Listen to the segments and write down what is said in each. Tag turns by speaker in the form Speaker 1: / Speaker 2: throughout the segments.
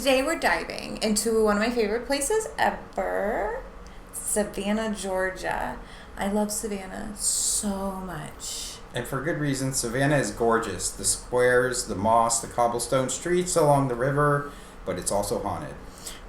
Speaker 1: today we're diving into one of my favorite places ever, Savannah, Georgia. I love Savannah so much.
Speaker 2: And for good reason. Savannah is gorgeous. The squares, the moss, the cobblestone streets along the river, but it's also haunted.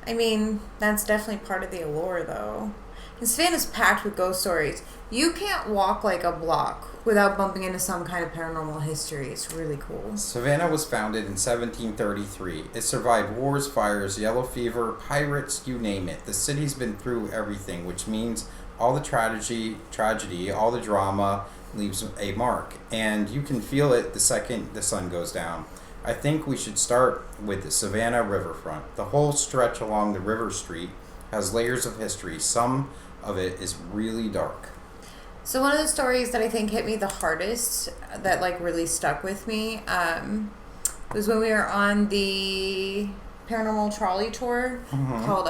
Speaker 1: I mean, that's definitely part of the allure, though. And Savannah's packed with ghost stories. You can't walk like a block without bumping into some kind of paranormal history. It's really cool.
Speaker 2: Savannah was founded in 1733. It survived wars, fires, yellow fever, pirates, you name it. The city's been through everything, which means all the tragedy, all the drama leaves a mark. And you can feel it the second the sun goes down. I think we should start with the Savannah riverfront. The whole stretch along the river street has layers of history. Some of it is really dark.
Speaker 1: So one of the stories that I think hit me the hardest, that like really stuck with me, was when we were on the paranormal trolley tour called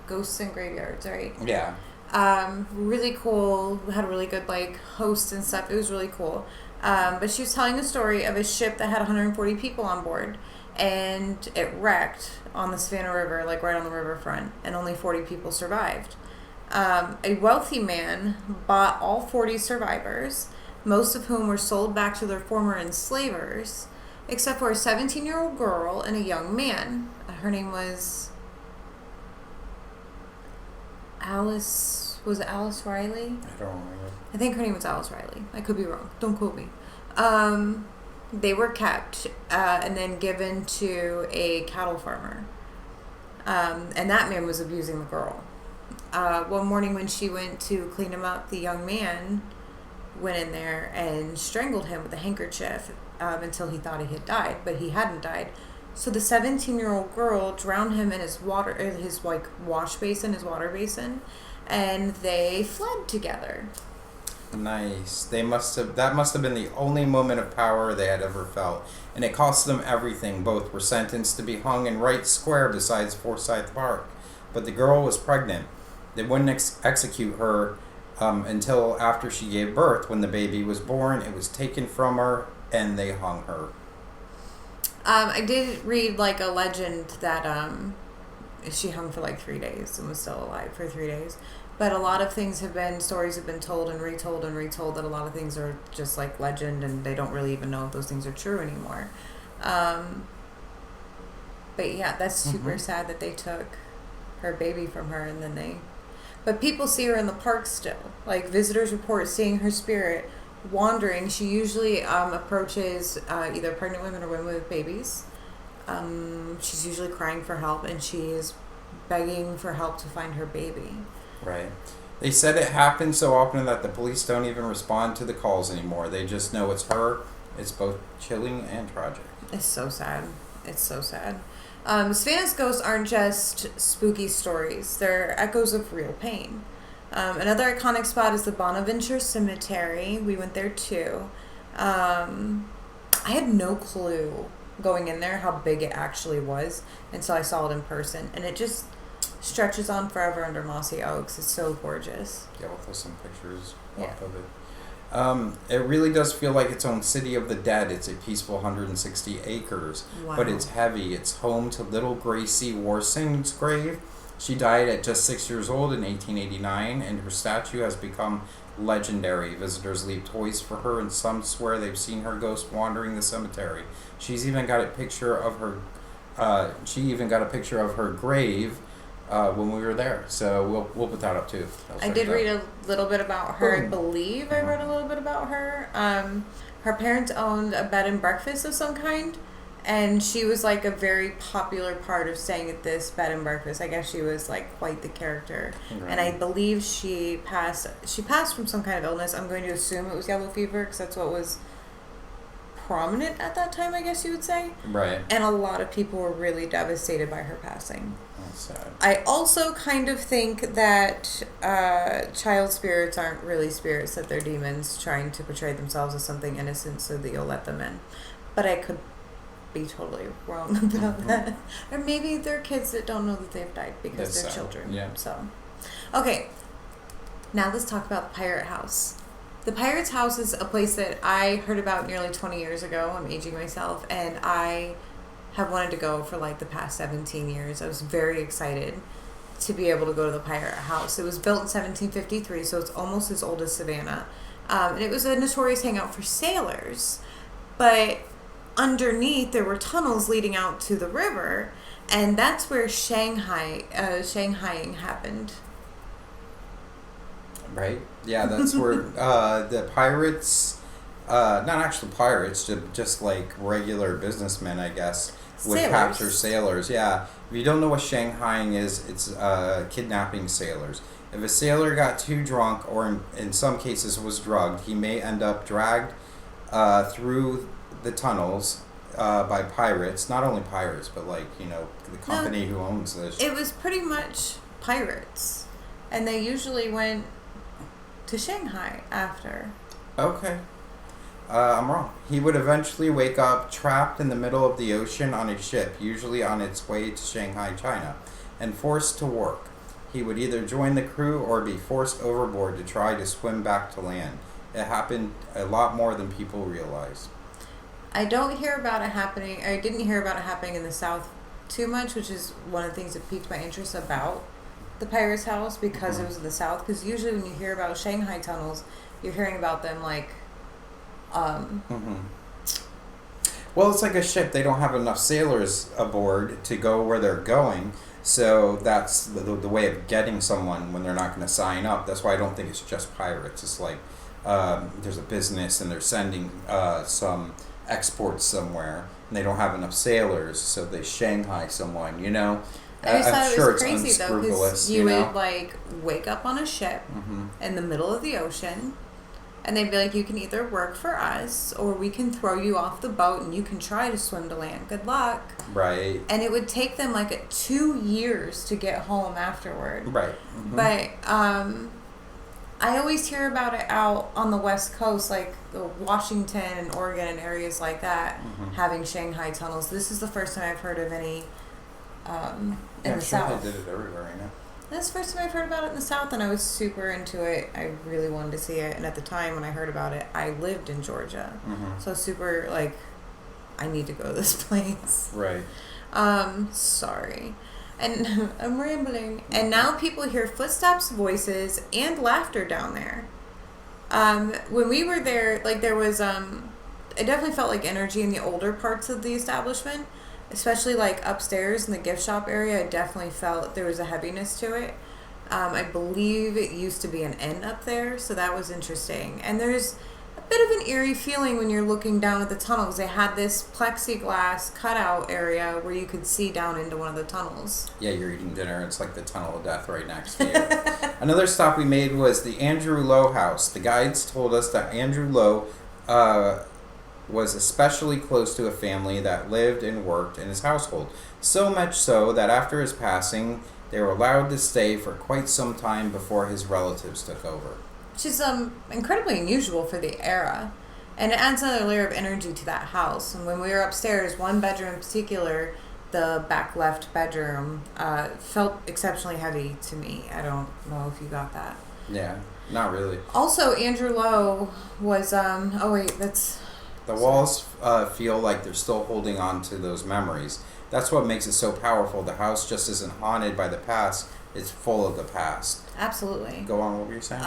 Speaker 1: Ghosts and Graveyards, right?
Speaker 2: Yeah.
Speaker 1: Really cool. We had a really good like host and stuff. It was really cool. But she was telling a story of a ship that had 140 people on board, and it wrecked on the Savannah River, like right on the riverfront, and only 40 people survived. A wealthy man bought all 40 survivors, most of whom were sold back to their former enslavers, except for a 17-year-old girl and a young man. Her name was Alice. Was it Alice Riley?
Speaker 2: I don't remember.
Speaker 1: I think her name was Alice Riley. I could be wrong. Don't quote me. They were kept and then given to a cattle farmer. And that man was abusing the girl. One morning when she went to clean him up, the young man went in there and strangled him with a handkerchief until he thought he had died, but he hadn't died. So the 17-year-old girl drowned him in his like wash basin, his water basin, and they fled together.
Speaker 2: Nice. That must have been the only moment of power they had ever felt, and it cost them everything. Both were sentenced to be hung in Wright Square beside Forsyth Park, but the girl was pregnant. They wouldn't execute her until after she gave birth. When the baby was born, it was taken from her, and they hung her.
Speaker 1: I did read like a legend that she hung for like 3 days and was still alive for 3 days. But a lot of stories have been told and retold that a lot of things are just like legend, and they don't really even know if those things are true anymore. But yeah, that's super sad that they took her baby from her, and then but people see her in the park still. Like visitors report seeing her spirit wandering. She usually approaches either pregnant women or women with babies. She's usually crying for help, and she is begging for help to find her baby.
Speaker 2: Right. They said it happens so often that the police don't even respond to the calls anymore. They just know it's her. It's both chilling and tragic.
Speaker 1: It's so sad. It's so sad. Savannah's ghosts aren't just spooky stories. They're echoes of real pain. Another iconic spot is the Bonaventure Cemetery. We went there too. I had no clue going in there how big it actually was until I saw it in person. And it just stretches on forever under mossy oaks. It's so gorgeous.
Speaker 2: Yeah, we'll post some pictures off of it. It really does feel like its own city of the dead. It's a peaceful 160 acres, but it's heavy. It's home to little Gracie Warsing's grave. She died at just 6 years old in 1889, and her statue has become legendary. Visitors leave toys for her, and some swear they've seen her ghost wandering the cemetery. She's even got a picture of her. She even got a picture of her grave when we were there, so we'll put that up too.
Speaker 1: I did read a little bit about her. I believe I read a little bit about her. Her parents owned a bed and breakfast of some kind, and she was like a very popular part of staying at this bed and breakfast. I guess she was like quite the character. Right. And I believe she passed from some kind of illness. I'm going to assume it was yellow fever, because that's what was prominent at that time, I guess you would say.
Speaker 2: Right.
Speaker 1: And a lot of people were really devastated by her passing.
Speaker 2: That's sad.
Speaker 1: I also kind of think that child spirits aren't really spirits, that they're demons trying to portray themselves as something innocent so that you'll let them in. But I could be totally wrong about that. Or maybe they're kids that don't know that they've died because they're children.
Speaker 2: Yeah.
Speaker 1: So, okay. Now let's talk about the Pirate House. The Pirate's House is a place that I heard about nearly 20 years ago. I'm aging myself, and I have wanted to go for like the past 17 years. I was very excited to be able to go to the Pirate House. It was built in 1753, so it's almost as old as Savannah. And it was a notorious hangout for sailors. But underneath, there were tunnels leading out to the river, and that's where Shanghaiing happened.
Speaker 2: Right? Yeah, that's where the pirates, not actually pirates, just like regular businessmen, I guess, would capture sailors. Yeah. If you don't know what Shanghaiing is, it's kidnapping sailors. If a sailor got too drunk, or in some cases was drugged, he may end up dragged through the tunnels by pirates. Not only pirates, but like, the company who owns this.
Speaker 1: It was pretty much pirates. And they usually went to Shanghai after.
Speaker 2: Okay. I'm wrong. He would eventually wake up trapped in the middle of the ocean on a ship, usually on its way to Shanghai, China, and forced to work. He would either join the crew or be forced overboard to try to swim back to land. It happened a lot more than people realize.
Speaker 1: I didn't hear about it happening in the South too much, which is one of the things that piqued my interest about the Pirate's House, because it was in the South. Because usually when you hear about Shanghai tunnels, you're hearing about them like
Speaker 2: Well, it's like a ship. They don't have enough sailors aboard to go where they're going. So that's the way of getting someone when they're not going to sign up. That's why I don't think it's just pirates. It's like there's a business and they're sending some exports somewhere, and they don't have enough sailors, so they Shanghai someone,
Speaker 1: I just thought it was crazy though, because you
Speaker 2: know?
Speaker 1: would like wake up on a ship in the middle of the ocean, and they'd be like, you can either work for us or we can throw you off the boat and you can try to swim to land. Good luck.
Speaker 2: Right.
Speaker 1: And it would take them like 2 years to get home afterward.
Speaker 2: Right.
Speaker 1: But I always hear about it out on the West Coast, like Washington and Oregon and areas like that, having Shanghai tunnels. This is the first time I've heard of any in the South.
Speaker 2: They did it everywhere right now.
Speaker 1: That's the first time I've heard about it in the South, and I was super into it. I really wanted to see it, and at the time when I heard about it, I lived in Georgia. So super, like, I need to go to this place.
Speaker 2: Right.
Speaker 1: Sorry. And I'm rambling. And now people hear footsteps, voices, and laughter down there. When we were there, like, there was, it definitely felt like energy in the older parts of the establishment. Especially like upstairs in the gift shop area, I definitely felt there was a heaviness to it. I believe it used to be an inn up there, so that was interesting. And there's a bit of an eerie feeling when you're looking down at the tunnels. They had this plexiglass cutout area where you could see down into one of the tunnels. Yeah,
Speaker 2: you're eating dinner, it's like the tunnel of death right next to you. Another stop we made was the Andrew Lowe house. The guides told us that Andrew Lowe was especially close to a family that lived and worked in his household. So much so that after his passing, they were allowed to stay for quite some time before his relatives took over.
Speaker 1: Which is incredibly unusual for the era. And it adds another layer of energy to that house. And when we were upstairs, one bedroom in particular, the back left bedroom, felt exceptionally heavy to me. I don't know if you got that.
Speaker 2: Yeah, not really.
Speaker 1: Also, Andrew Lowe was,
Speaker 2: The walls feel like they're still holding on to those memories. That's what makes it so powerful. The house just isn't haunted by the past. It's full of the past.
Speaker 1: Absolutely.
Speaker 2: Go on, what were you saying?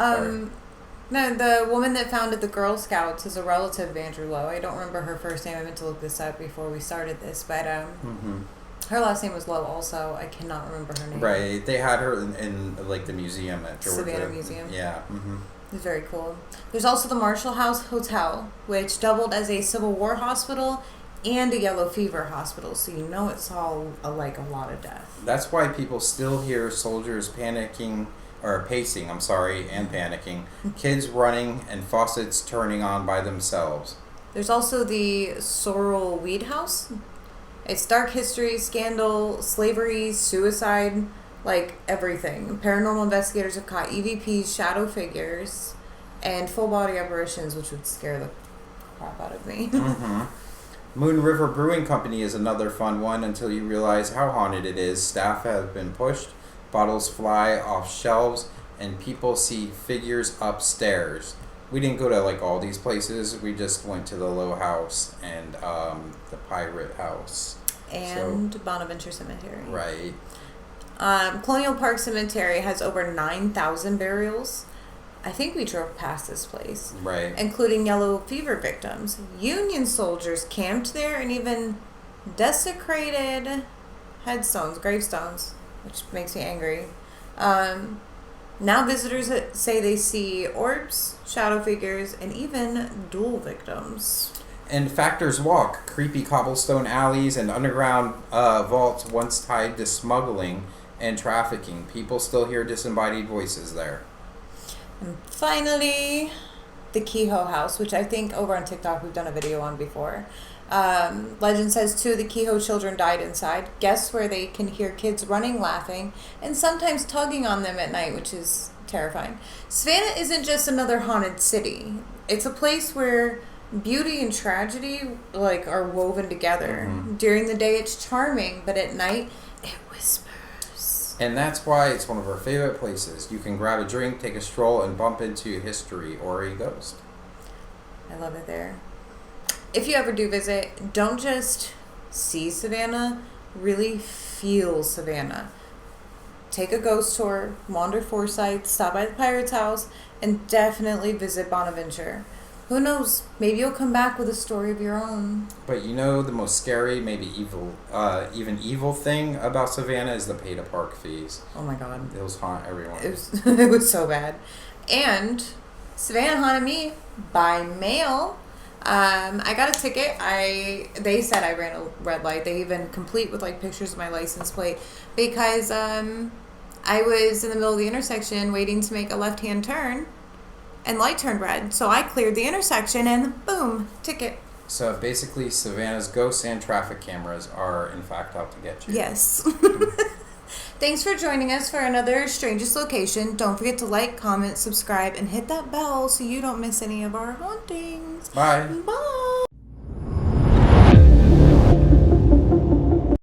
Speaker 1: No, the woman that founded the Girl Scouts is a relative of Andrew Lowe. I don't remember her first name. I meant to look this up before we started this. But her last name was Lowe also. I cannot remember her name.
Speaker 2: Right. They had her in like the museum at Georgia.
Speaker 1: Savannah Museum.
Speaker 2: Yeah.
Speaker 1: It's very cool. There's also the Marshall House Hotel, which doubled as a Civil War hospital and a yellow fever hospital, so you know it's all like a lot of death.
Speaker 2: That's why people still hear soldiers pacing, and panicking, kids running, and faucets turning on by themselves.
Speaker 1: There's also the Sorrel Weed House. It's dark history, scandal, slavery, suicide, like everything. Paranormal investigators have caught EVPs, shadow figures, and full body apparitions, which would scare the crap out of me.
Speaker 2: Moon River Brewing Company is another fun one until you realize how haunted it is. Staff have been pushed, bottles fly off shelves, and people see figures upstairs. We didn't go to like all these places. We just went to the Lowe House and the Pirate House.
Speaker 1: And Bonaventure Cemetery.
Speaker 2: Right.
Speaker 1: Colonial Park Cemetery has over 9,000 burials. I think we drove past this place.
Speaker 2: Right.
Speaker 1: Including yellow fever victims. Union soldiers camped there and even desecrated gravestones, which makes me angry. Now visitors say they see orbs, shadow figures, and even duel victims.
Speaker 2: And Factors Walk, creepy cobblestone alleys and underground vaults once tied to smuggling and trafficking. People still hear disembodied voices there.
Speaker 1: And finally, the Kehoe House, which I think over on TikTok we've done a video on before. Legend says 2 of the Kehoe children died inside. Guests where they can hear kids running, laughing, and sometimes tugging on them at night, which is terrifying. Savannah isn't just another haunted city. It's a place where beauty and tragedy are woven together.
Speaker 2: Mm-hmm.
Speaker 1: During the day it's charming, but at night it whispers.
Speaker 2: And that's why it's one of our favorite places. You can grab a drink, take a stroll, and bump into history or a ghost.
Speaker 1: I love it there. If you ever do visit, don't just see Savannah, really feel Savannah. Take a ghost tour, wander Forsyth, stop by the Pirate's House, and definitely visit Bonaventure. Who knows? Maybe you'll come back with a story of your own.
Speaker 2: But the most scary, maybe even evil thing about Savannah is the pay-to-park fees.
Speaker 1: Oh my God.
Speaker 2: Those haunt everyone.
Speaker 1: It was so bad. And Savannah haunted me by mail. I got a ticket. They said I ran a red light. They even complete with pictures of my license plate because I was in the middle of the intersection waiting to make a left-hand turn, and light turned red. So I cleared the intersection, and boom, ticket.
Speaker 2: So basically, Savannah's ghosts and traffic cameras are in fact out to get you.
Speaker 1: Yes. Thanks for joining us for another Strangest Location. Don't forget to like, comment, subscribe, and hit that bell so you don't miss any of our hauntings.
Speaker 2: Bye.
Speaker 1: Bye.